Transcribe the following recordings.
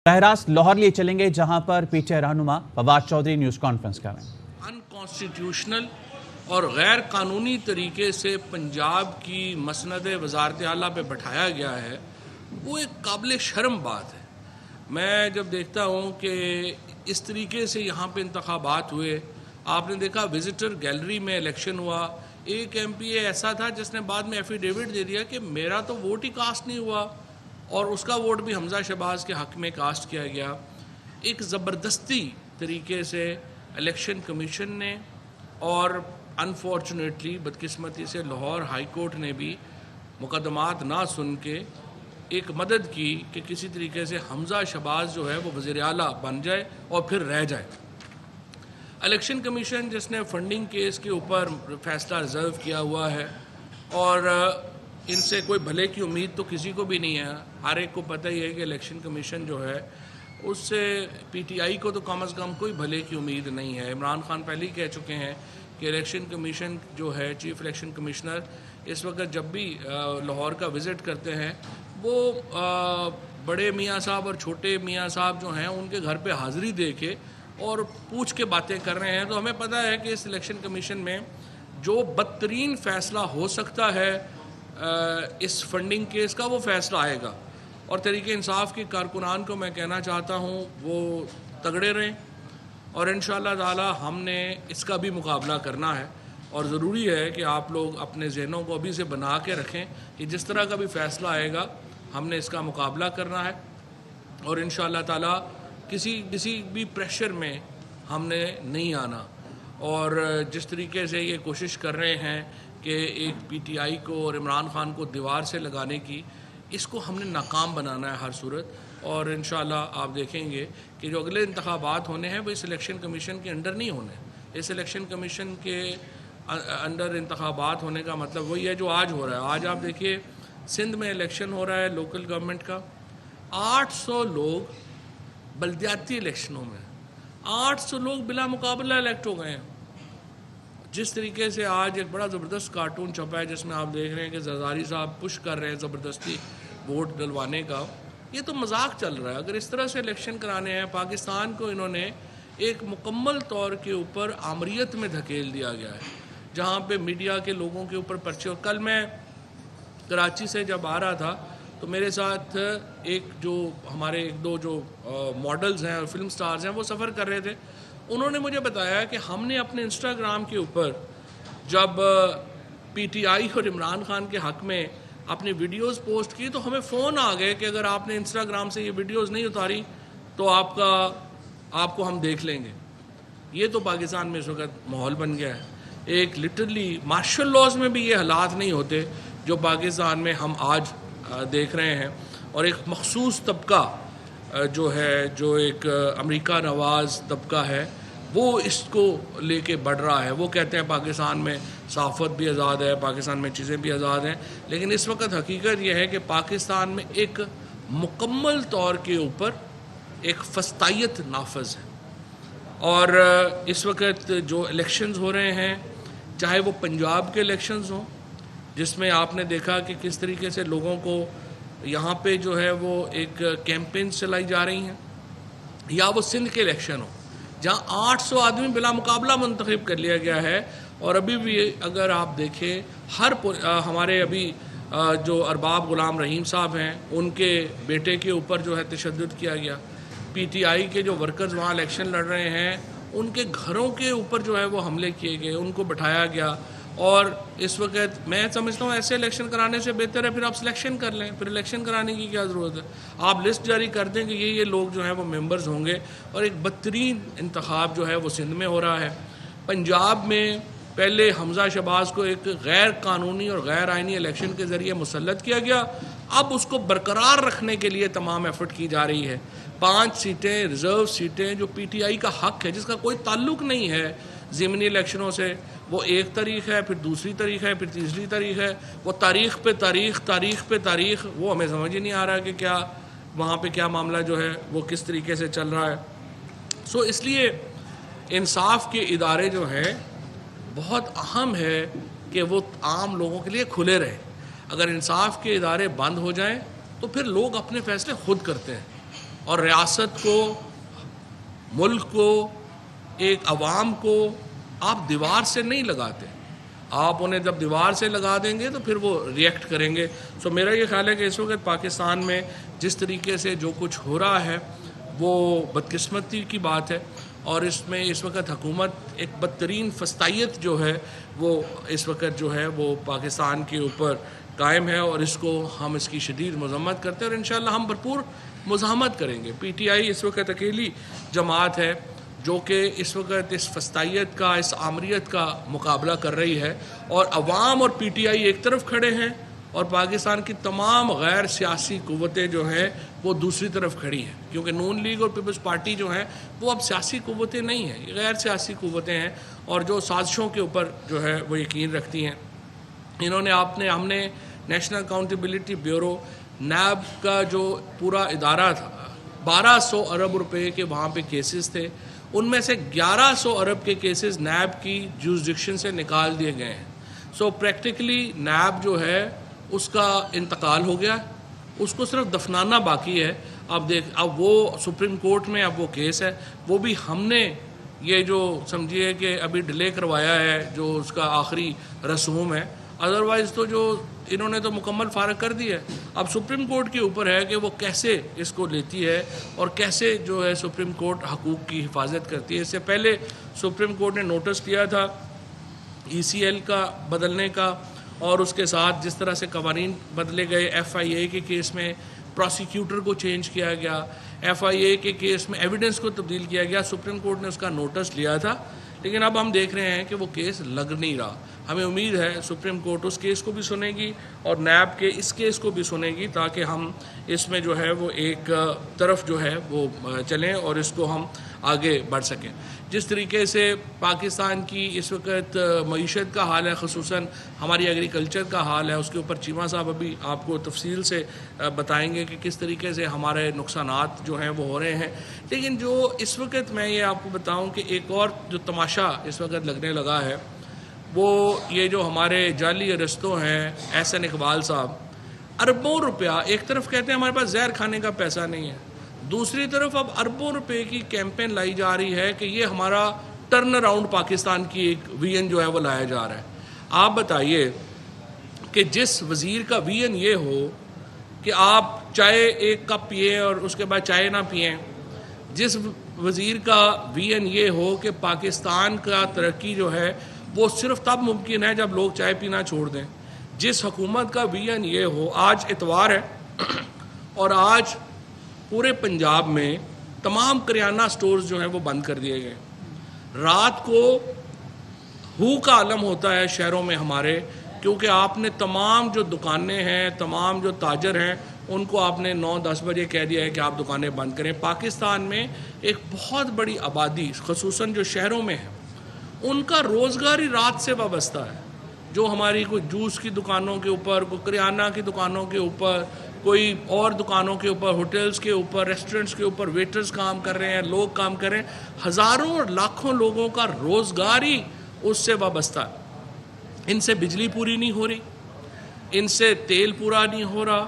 براہ راست لاہور لیے چلیں گے جہاں پر پی ٹی آئی رہنما فواد چودھری نیوز کانفرنس کر رہے ہیں۔ انکانسٹیٹیوشنل اور غیر قانونی طریقے سے پنجاب کی مسند وزارت اعلیٰ پہ بٹھایا گیا ہے، وہ ایک قابل شرم بات ہے۔ میں جب دیکھتا ہوں کہ اس طریقے سے یہاں پہ انتخابات ہوئے، آپ نے دیکھا وزٹر گیلری میں الیکشن ہوا، ایک ایم پی اے ایسا تھا جس نے بعد میں ایفیڈیوٹ دے دیا کہ میرا تو ووٹ ہی کاسٹ نہیں ہوا، اور اس کا ووٹ بھی حمزہ شہباز کے حق میں کاسٹ کیا گیا۔ ایک زبردستی طریقے سے الیکشن کمیشن نے اور انفارچونیٹلی بدقسمتی سے لاہور ہائی کورٹ نے بھی مقدمات نہ سن کے ایک مدد کی کہ کسی طریقے سے حمزہ شہباز جو ہے وہ وزیر اعلیٰ بن جائے اور پھر رہ جائے۔ الیکشن کمیشن جس نے فنڈنگ کیس کے اوپر فیصلہ ریزرو کیا ہوا ہے، اور ان سے کوئی بھلے کی امید تو کسی کو بھی نہیں ہے۔ ہر ایک کو پتہ ہی ہے کہ الیکشن کمیشن جو ہے اس سے پی ٹی آئی کو تو کم از کم کوئی بھلے کی امید نہیں ہے۔ عمران خان پہلے ہی کہہ چکے ہیں کہ الیکشن کمیشن جو ہے چیف الیکشن کمشنر اس وقت جب بھی لاہور کا وزٹ کرتے ہیں، وہ بڑے میاں صاحب اور چھوٹے میاں صاحب جو ہیں ان کے گھر پہ حاضری دے کے اور پوچھ کے باتیں کر رہے ہیں۔ تو ہمیں پتہ ہے کہ اس الیکشن کمیشن میں جو بدترین فیصلہ ہو سکتا ہے اس فنڈنگ کیس کا، وہ فیصلہ آئے گا۔ اور تحریک انصاف کے کارکنان کو میں کہنا چاہتا ہوں وہ تگڑے رہیں، اور انشاءاللہ تعالی ہم نے اس کا بھی مقابلہ کرنا ہے، اور ضروری ہے کہ آپ لوگ اپنے ذہنوں کو ابھی سے بنا کے رکھیں کہ جس طرح کا بھی فیصلہ آئے گا ہم نے اس کا مقابلہ کرنا ہے، اور انشاءاللہ تعالی کسی بھی پریشر میں ہم نے نہیں آنا۔ اور جس طریقے سے یہ کوشش کر رہے ہیں کہ ایک پی ٹی آئی کو اور عمران خان کو دیوار سے لگانے کی، اس کو ہم نے ناکام بنانا ہے ہر صورت۔ اور انشاءاللہ آپ دیکھیں گے کہ جو اگلے انتخابات ہونے ہیں وہ اس الیکشن کمیشن کے انڈر نہیں ہونے۔ اس الیکشن کمیشن کے انڈر انتخابات ہونے کا مطلب وہی ہے جو آج ہو رہا ہے۔ آج آپ دیکھیے سندھ میں الیکشن ہو رہا ہے لوکل گورنمنٹ کا، 800 لوگ بلدیاتی الیکشنوں میں 800 لوگ بلا مقابلہ الیکٹ ہو گئے ہیں۔ جس طریقے سے آج ایک بڑا زبردست کارٹون چھپا ہے جس میں آپ دیکھ رہے ہیں کہ زرداری صاحب پش کر رہے ہیں زبردستی ووٹ ڈلوانے کا، یہ تو مذاق چل رہا ہے۔ اگر اس طرح سے الیکشن کرانے ہیں، پاکستان کو انہوں نے ایک مکمل طور کے اوپر آمریت میں دھکیل دیا گیا ہے، جہاں پہ میڈیا کے لوگوں کے اوپر پرچے۔ اور کل میں کراچی سے جب آ رہا تھا تو میرے ساتھ جو ہمارے ایک دو جو ماڈلز ہیں اور فلم سٹارز ہیں وہ سفر کر رہے تھے۔ انہوں نے مجھے بتایا کہ ہم نے اپنے انسٹاگرام کے اوپر جب پی ٹی آئی اور عمران خان کے حق میں اپنی ویڈیوز پوسٹ کی تو ہمیں فون آ گئے کہ اگر آپ نے انسٹاگرام سے یہ ویڈیوز نہیں اتاری تو آپ کو ہم دیکھ لیں گے۔ یہ تو پاکستان میں اس وقت ماحول بن گیا ہے۔ ایک لٹرلی مارشل لاز میں بھی یہ حالات نہیں ہوتے جو پاکستان میں ہم آج دیکھ رہے ہیں۔ اور ایک مخصوص طبقہ جو ہے، جو ایک امریکہ نواز طبقہ ہے، وہ اس کو لے کے بڑھ رہا ہے۔ وہ کہتے ہیں پاکستان میں صحافت بھی آزاد ہے، پاکستان میں چیزیں بھی آزاد ہیں، لیکن اس وقت حقیقت یہ ہے کہ پاکستان میں ایک مکمل طور کے اوپر ایک فسطائیت نافذ ہے۔ اور اس وقت جو الیکشنز ہو رہے ہیں، چاہے وہ پنجاب کے الیکشنز ہوں جس میں آپ نے دیکھا کہ کس طریقے سے لوگوں کو یہاں پہ جو ہے وہ ایک کیمپین چلائی جا رہی ہیں، یا وہ سندھ کے الیکشن ہوں جہاں 800 آدمی بلا مقابلہ منتخب کر لیا گیا ہے۔ اور ابھی بھی اگر آپ دیکھیں ہمارے ابھی جو ارباب غلام رحیم صاحب ہیں ان کے بیٹے کے اوپر جو ہے تشدد کیا گیا، پی ٹی آئی کے جو ورکرز وہاں الیکشن لڑ رہے ہیں ان کے گھروں کے اوپر جو ہے وہ حملے کیے گئے، ان کو بٹھایا گیا۔ اور اس وقت میں سمجھتا ہوں ایسے الیکشن کرانے سے بہتر ہے پھر آپ سلیکشن کر لیں، پھر الیکشن کرانے کی کیا ضرورت ہے؟ آپ لسٹ جاری کر دیں کہ یہ لوگ جو ہیں وہ ممبرز ہوں گے۔ اور ایک بدترین انتخاب جو ہے وہ سندھ میں ہو رہا ہے۔ پنجاب میں پہلے حمزہ شہباز کو ایک غیر قانونی اور غیر آئینی الیکشن کے ذریعے مسلط کیا گیا، اب اس کو برقرار رکھنے کے لیے تمام ایفرٹ کی جا رہی ہے۔ 5 سیٹیں ریزرو سیٹیں جو پی ٹی آئی کا حق ہے، جس کا کوئی تعلق نہیں ہے ضمنی الیکشنوں سے، وہ ایک تاریخ ہے، پھر دوسری تاریخ ہے، پھر تیسری تاریخ ہے، وہ تاریخ پہ تاریخ، وہ ہمیں سمجھ ہی نہیں آ رہا کہ کیا وہاں پہ کیا معاملہ جو ہے وہ کس طریقے سے چل رہا ہے۔ اس لیے انصاف کے ادارے جو ہیں بہت اہم ہے کہ وہ عام لوگوں کے لیے کھلے رہیں۔ اگر انصاف کے ادارے بند ہو جائیں تو پھر لوگ اپنے فیصلے خود کرتے ہیں، اور ریاست کو، ملک کو، ایک عوام کو آپ دیوار سے نہیں لگاتے. آپ انہیں جب دیوار سے لگا دیں گے تو پھر وہ ریئیکٹ کریں گے. سو میرا یہ خیال ہے کہ اس وقت پاکستان میں جس طریقے سے جو کچھ ہو رہا ہے وہ بدقسمتی کی بات ہے، اور اس میں اس وقت حکومت ایک بدترین فسطائیت جو ہے وہ اس وقت جو ہے وہ پاکستان کے اوپر قائم ہے، اور اس کو ہم اس کی شدید مذمت کرتے ہیں، اور انشاءاللہ ہم بھرپور مزاحمت کریں گے. پی ٹی آئی اس وقت اکیلی جماعت ہے جو کہ اس وقت اس فسطائیت کا، اس آمریت کا مقابلہ کر رہی ہے، اور عوام اور پی ٹی آئی ایک طرف کھڑے ہیں اور پاکستان کی تمام غیر سیاسی قوتیں جو ہیں وہ دوسری طرف کھڑی ہیں، کیونکہ نون لیگ اور پیپلز پارٹی جو ہیں وہ اب سیاسی قوتیں نہیں ہیں، یہ غیر سیاسی قوتیں ہیں، اور جو سازشوں کے اوپر جو ہے وہ یقین رکھتی ہیں. انہوں نے ہم نے نیشنل اکاؤنٹیبلٹی بیورو نیب کا جو پورا ادارہ تھا، 1200 ارب روپے کے وہاں پہ کیسز تھے، ان میں سے 1100 ارب کے کیسز نیب کی جورسڈکشن سے نکال دیے گئے ہیں. سو پریکٹیکلی نیب جو ہے اس کا انتقال ہو گیا، اس کو صرف دفنانا باقی ہے. اب وہ سپریم کورٹ میں اب وہ کیس ہے، وہ بھی ہم نے یہ جو سمجھیے کہ ابھی ڈیلے کروایا ہے، جو اس کا آخری رسوم ہے، ادروائز تو جو انہوں نے تو مکمل فارغ کر دی ہے. اب سپریم کورٹ کے اوپر ہے کہ وہ کیسے اس کو لیتی ہے اور کیسے جو ہے سپریم کورٹ حقوق کی حفاظت کرتی ہے. اس سے پہلے سپریم کورٹ نے نوٹس دیا تھا ای سی ایل کا بدلنے کا، اور اس کے ساتھ جس طرح سے قوانین بدلے گئے. ایف آئی اے کے کیس میں پروسیکیوٹر کو چینج کیا گیا، ایف آئی اے کے کیس میں ایویڈنس کو تبدیل کیا گیا. سپریم کورٹ نے اس کا نوٹس لیا تھا، لیکن اب ہم دیکھ رہے ہیں کہ وہ کیس لگ نہیں رہا. ہمیں امید ہے سپریم کورٹ اس کیس کو بھی سنے گی اور نیب کے اس کیس کو بھی سنے گی، تاکہ ہم اس میں جو ہے وہ ایک طرف جو ہے وہ چلیں اور اس کو ہم آگے بڑھ سکیں. جس طریقے سے پاکستان کی اس وقت معیشت کا حال ہے، خصوصاً ہماری ایگریکلچر کا حال ہے، اس کے اوپر چیمہ صاحب ابھی آپ کو تفصیل سے بتائیں گے کہ کس طریقے سے ہمارے نقصانات جو ہیں وہ ہو رہے ہیں. لیکن جو اس وقت میں یہ آپ کو بتاؤں کہ ایک اور جو تماشا اس وقت لگنے لگا ہے وہ یہ جو ہمارے جعلی ارستوں ہیں احسن اقبال صاحب، اربوں روپیہ، ایک طرف کہتے ہیں ہمارے پاس زہر کھانے کا پیسہ نہیں ہے، دوسری طرف اب اربوں روپے کی کیمپین لائی جا رہی ہے کہ یہ ہمارا ٹرن اراؤنڈ پاکستان کی ایک وی این جو ہے وہ لایا جا رہا ہے. آپ بتائیے کہ جس وزیر کا وی این یہ ہو کہ آپ چائے ایک کپ پئیں اور اس کے بعد چائے نہ پئیں، جس وزیر کا وی این یہ ہو کہ پاکستان کا ترقی جو ہے وہ صرف تب ممکن ہے جب لوگ چائے پینا چھوڑ دیں، جس حکومت کا وی این یہ ہو. آج اتوار ہے اور آج پورے پنجاب میں تمام کریانہ سٹورز جو ہیں وہ بند کر دیے گئے. رات کو ہو کا عالم ہوتا ہے شہروں میں ہمارے، کیونکہ آپ نے تمام جو دکانیں ہیں، تمام جو تاجر ہیں، ان کو آپ نے 9-10 بجے کہہ دیا ہے کہ آپ دکانیں بند کریں. پاکستان میں ایک بہت بڑی آبادی خصوصاً جو شہروں میں ہے، ان کا روزگار ہی رات سے وابستہ ہے. جو ہماری کوئی جوس کی دکانوں کے اوپر، کوئی کریانہ کی دکانوں کے اوپر، کوئی اور دکانوں کے اوپر، ہوٹلز کے اوپر، ریسٹورنٹس کے اوپر ویٹرز کام کر رہے ہیں، لوگ کام کر رہے ہیں، ہزاروں اور لاکھوں لوگوں کا روزگار ہی اس سے وابستہ ہے. ان سے بجلی پوری نہیں ہو رہی، ان سے تیل پورا نہیں ہو رہا،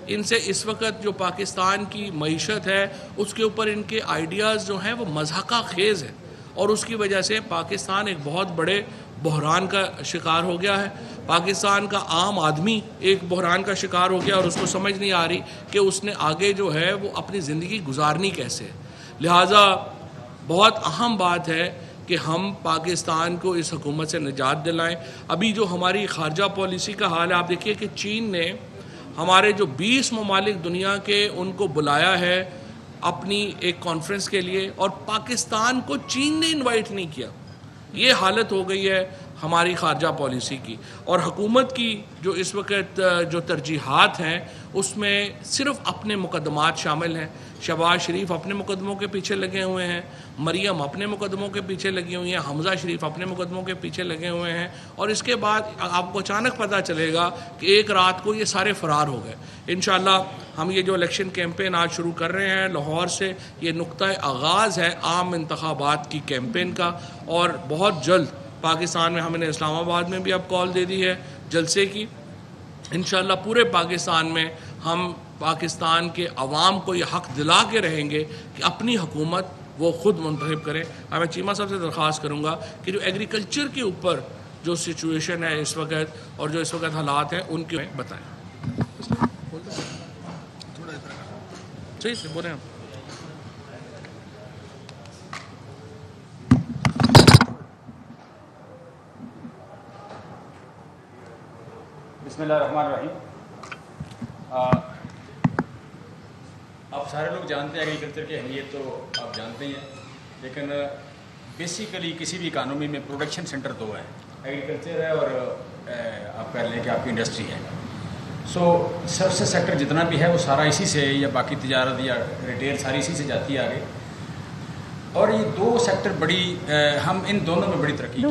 ان سے اس وقت جو پاکستان کی معیشت ہے اس کے اوپر ان کے آئیڈیاز جو ہیں وہ مضحکہ خیز ہے، اور اس کی وجہ سے پاکستان ایک بہت بڑے بحران کا شکار ہو گیا ہے. پاکستان کا عام آدمی ایک بحران کا شکار ہو گیا اور اس کو سمجھ نہیں آ رہی کہ اس نے آگے جو ہے وہ اپنی زندگی گزارنی کیسے ہے. لہٰذا بہت اہم بات ہے کہ ہم پاکستان کو اس حکومت سے نجات دلائیں. ابھی جو ہماری خارجہ پالیسی کا حال ہے، آپ دیکھیے کہ چین نے ہمارے جو 20 ممالک دنیا کے ان کو بلایا ہے اپنی ایک کانفرنس کے لیے، اور پاکستان کو چین نے انوائٹ نہیں کیا. یہ حالت ہو گئی ہے ہماری خارجہ پالیسی کی. اور حکومت کی جو اس وقت جو ترجیحات ہیں اس میں صرف اپنے مقدمات شامل ہیں. شہباز شریف اپنے مقدموں کے پیچھے لگے ہوئے ہیں، مریم اپنے مقدموں کے پیچھے لگی ہوئی ہیں، حمزہ شریف اپنے مقدموں کے پیچھے لگے ہوئے ہیں، اور اس کے بعد آپ کو اچانک پتہ چلے گا کہ ایک رات کو یہ سارے فرار ہو گئے. انشاءاللہ ہم یہ جو الیکشن کیمپین آج شروع کر رہے ہیں لاہور سے، یہ نقطہ آغاز ہے عام انتخابات کی کیمپین کا، اور بہت جلد پاکستان میں ہم نے اسلام آباد میں بھی اب کال دے دی ہے جلسے کی. انشاءاللہ پورے پاکستان میں ہم پاکستان کے عوام کو یہ حق دلا کے رہیں گے کہ اپنی حکومت وہ خود منتخب کریں. میں چیمہ صاحب سے درخواست کروں گا کہ جو ایگریکلچر کے اوپر جو سچویشن ہے اس وقت اور جو اس وقت حالات ہیں ان کے بتائیں. صحیح سے بولیں آپ. بسم اللہ الرحمن الرحیم. آپ سارے لوگ جانتے ہیں ایگریکلچر کی اہمیت تو آپ جانتے ہی ہیں, لیکن بیسیکلی کسی بھی اکانومی میں پروڈکشن سینٹر دو ہیں, ایگریکلچر ہے اور آپ کہہ لیں کہ آپ کی انڈسٹری ہے. سو سروسز سیکٹر جتنا بھی ہے وہ سارا اسی سے, یا باقی تجارت یا ریٹیل ساری اسی سے جاتی ہے آگے. اور یہ دو سیکٹر بڑی ہم ان دونوں میں بڑی ترقی کی.